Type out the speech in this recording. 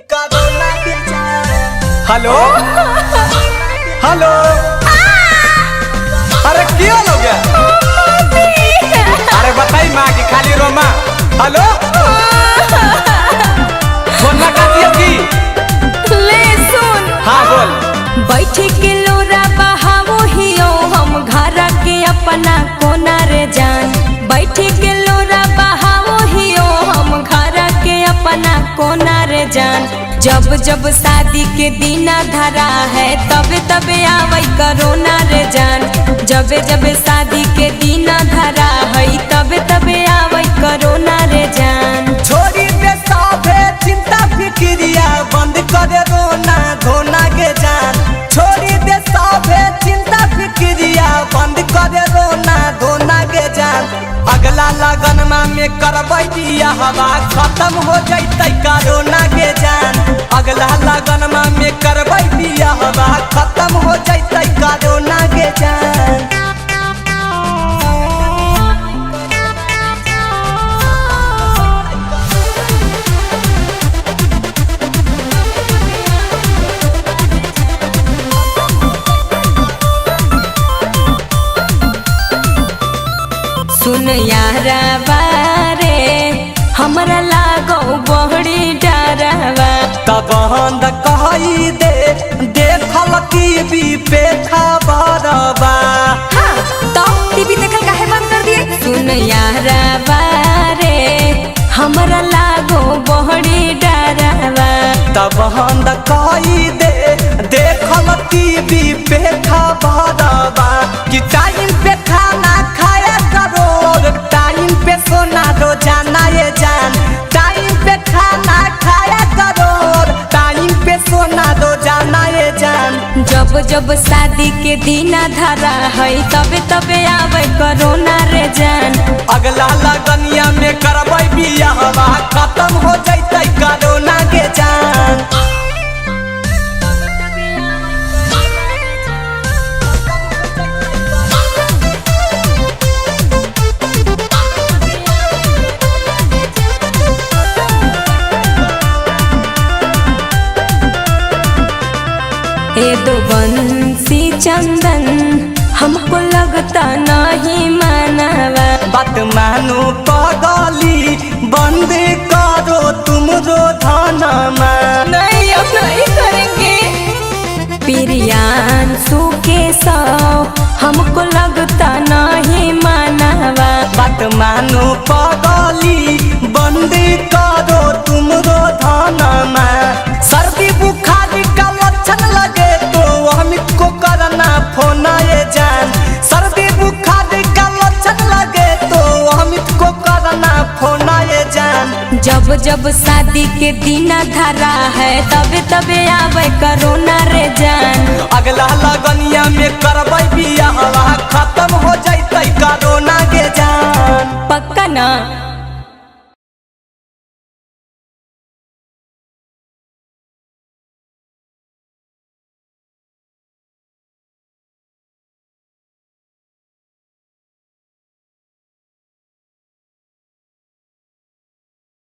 Hello hello अरे क्या हो गया? अरे बताई माँ की खाली रोमा। हेलो फोन ना काटिए की ले सुन। हाँ बोल। बैठ के लोरा बहावो हियो हम घर के अपना कोना रे जान। बैठ के लोरा बहावो हियो हम घर के अपना कोना रे जान। जब जब शादी के दीना धरा है तबे तबे आवै करोना रे जान। जब जब शादी के दीना धरा है तबे तबे आवै करोना रे जान। छोरी पे साफे चिंता फिक्रिया बंद करे रोना धोना के जान। छोरी दे साफे चिंता फिक्रिया बंद करे रोना धोना के जान। अगला लगन में करबै दिया हवा खत्म हो जैतै कोरोना के जान। अगला लगन में करबै दिया हवा खत्म हो जैतै कोरोना के जान। सुन यारा बारे हमरा लागो बहड़ी डरवा। तब बंद कही दे देखल टीवी पे खबरबा। हाँ तो टीवी देखल काहे बंद कर दिए? सुन यारा बारे हमरा लागो बहड़ी डरवा। तब बंद कही दे देखल टीवी पे खबरबा कि टाइम पे खाना खाया करो टाइम पे सोना रोजाना ये जान। टाइम पे खाना खाया करो टाइम पे सोना रोजाना ये जान। जब जब शादी के दीना धरा है तबे तबे आवे करोना रे जान। अगला लगनिया में करबै बियाहवा खत्म हो जैतै कोरोना के जान। ए दो बंसी चंदन हमको लगता नहीं मानवा। बात मानो पगली बंद करो तुम रो धनमा। नहीं अब नहीं करेंगे। प्रियांशु के सौ हमको लगता नहीं मानवा। बात मानो पगली बंद करो तुम रो धनमा। सर्दी बुखार का लक्षण लगे तो हमको करना फोन ये जान। सर्दी बुखार का लक्षण लगे तो हमको करना फोन ये जान। जब जब शादी के दीना धरा है तबे तबे आवे करोना रे जान। अगला लगनिया में करबै बियाह